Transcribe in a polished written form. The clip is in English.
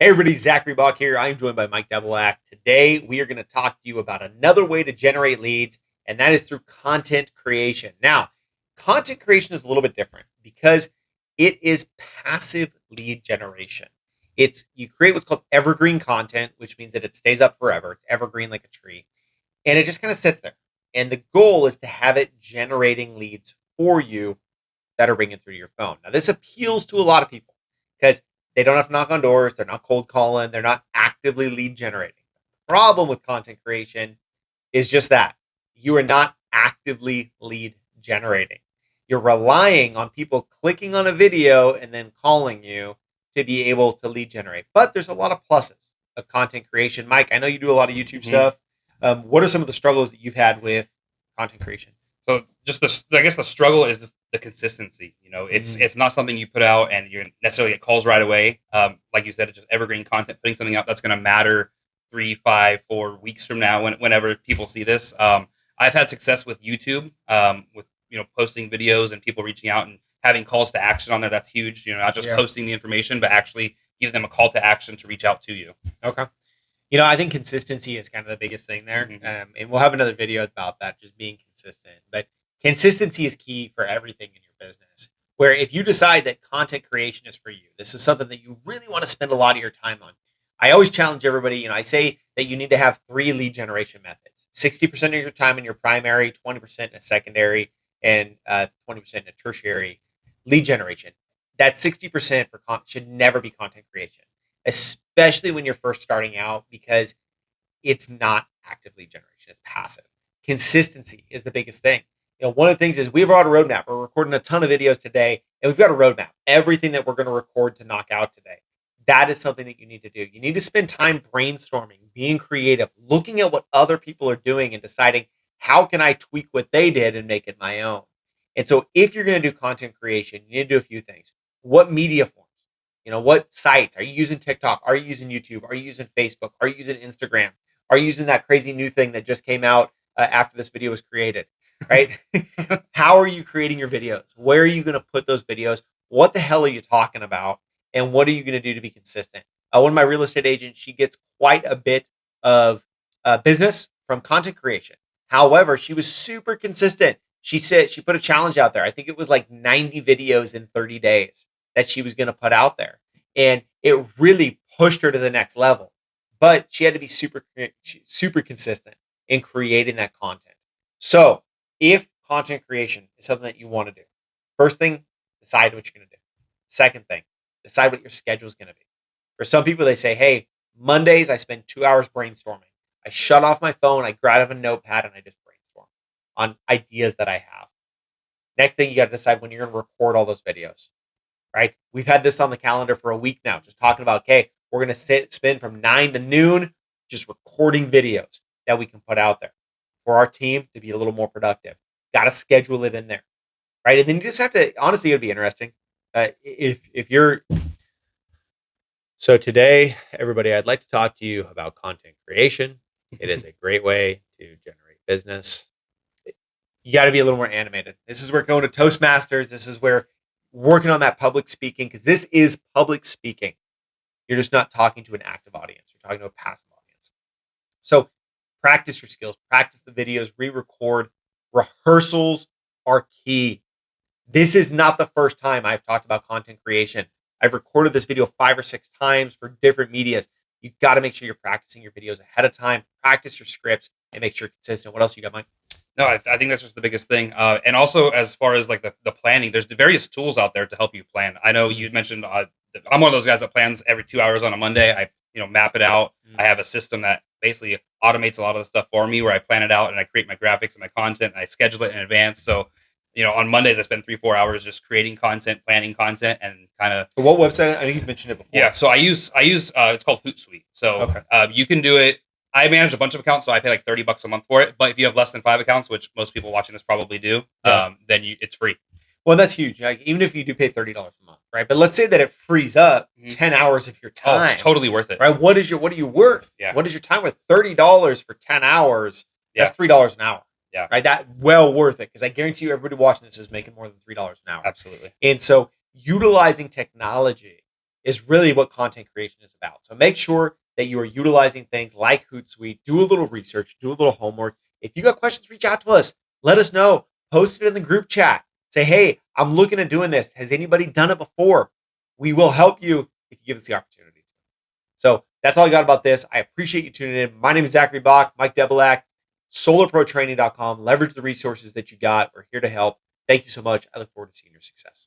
Hey everybody, Zachary Bach here. I'm joined by Mike Devilak. Today we are going to talk to you about another way to generate leads, and that is through content creation. Now, content creation is a little bit different because it is passive lead generation. It's you create what's called evergreen content, which means that it stays up forever. It's evergreen like a tree, and it just kind of sits there. And the goal is to have it generating leads for you that are ringing through your phone. Now, this appeals to a lot of people because they don't have to knock on doors. They're not cold calling. They're not actively lead generating. The problem with content creation is just that you are not actively lead generating. You're relying on people clicking on a video and then calling you to be able to lead generate. But there's a lot of pluses of content creation. Mike, I know you do a lot of YouTube stuff. What are some of the struggles that you've had with content creation? So just I guess the struggle is just the consistency. It's not something you put out and you necessarily get calls right away. Like you said, it's just evergreen content. Putting something out that's going to matter 3, 5, 4 weeks from now, whenever people see this. I've had success with YouTube, with posting videos and people reaching out and having calls to action on there. That's huge. Not just posting the information, but actually giving them a call to action to reach out to you. Okay. I think consistency is kind of the biggest thing there. And we'll have another video about that, just being consistent. But consistency is key for everything in your business. Where if you decide that content creation is for you, this is something that you really want to spend a lot of your time on. I always challenge everybody, I say that you need to have 3 lead generation methods. 60% of your time in your primary, 20% in a secondary, and 20% in a tertiary lead generation. That 60% should never be content creation, especially when you're first starting out, because it's not active lead generation, it's passive. Consistency is the biggest thing. One of the things is we've got a roadmap. We're recording a ton of videos today, and we've got a roadmap. Everything that we're going to record to knock out today. That is something that you need to do. You need to spend time brainstorming, being creative, looking at what other people are doing and deciding how can I tweak what they did and make it my own. And so if you're going to do content creation, you need to do a few things. What media forms? What sites? Are you using TikTok? Are you using YouTube? Are you using Facebook? Are you using Instagram? Are you using that crazy new thing that just came out after this video was created? Right? How are you creating your videos? Where are you going to put those videos? What the hell are you talking about? And what are you going to do to be consistent? One of my real estate agents, she gets quite a bit of business from content creation. However, she was super consistent. She said she put a challenge out there. I think it was like 90 videos in 30 days that she was going to put out there. And it really pushed her to the next level. But she had to be super consistent in creating that content. So if content creation is something that you want to do, first thing, decide what you're going to do. Second thing, decide what your schedule is going to be. For some people, they say, hey, Mondays, I spend 2 hours brainstorming. I shut off my phone, I grab a notepad, and I just brainstorm on ideas that I have. Next thing, you got to decide when you're going to record all those videos, right? We've had this on the calendar for a week now, just talking about, okay, we're going to spend from 9 to noon just recording videos that we can put out there for our team to be a little more productive. Got to schedule it in there, right? And then you just have to, honestly, it would be interesting. If you're So today, everybody, I'd like to talk to you about content creation. It is a great way to generate business. You got to be a little more animated. This is where going to Toastmasters. This is where working on that public speaking, because this is public speaking. You're just not talking to an active audience. You're talking to a passive audience. So practice your skills, practice the videos, re-record. Rehearsals are key. This is not the first time I've talked about content creation. I've recorded this video 5 or 6 times for different medias. You've got to make sure you're practicing your videos ahead of time, practice your scripts, and make sure you're consistent. What else you got, Mike? No, I think that's just the biggest thing. And also, as far as like the planning, there's the various tools out there to help you plan. I know you mentioned I'm one of those guys that plans every 2 hours on a Monday. I map it out. I have a system that basically automates a lot of the stuff for me, where I plan it out and I create my graphics and my content and I schedule it in advance. So on Mondays I spend 3-4 hours just creating content, planning content, and kind of. What website? I think you mentioned it before. Yeah, so I use it's called Hootsuite. So you can do it. I manage a bunch of accounts, so I pay like $30 a month for it. But if you have less than 5 accounts, which most people watching this probably do, then it's free. Well, that's huge. Like, even if you do pay $30 a month, right? But let's say that it frees up 10 hours of your time. Oh, it's totally worth it, right? What are you worth? Yeah. What is your time worth? $30 for 10 hours. That's $3 an hour. Yeah. Right. That well worth it, because I guarantee you, everybody watching this is making more than $3 an hour. Absolutely. And so, utilizing technology is really what content creation is about. So make sure that you are utilizing things like Hootsuite. Do a little research, do a little homework. If you got questions, reach out to us. Let us know. Post it in the group chat. Say, hey, I'm looking at doing this. Has anybody done it before? We will help you if you give us the opportunity. So that's all I got about this. I appreciate you tuning in. My name is Zachary Bach, Mike Debelak, solarprotraining.com. Leverage the resources that you got. We're here to help. Thank you so much. I look forward to seeing your success.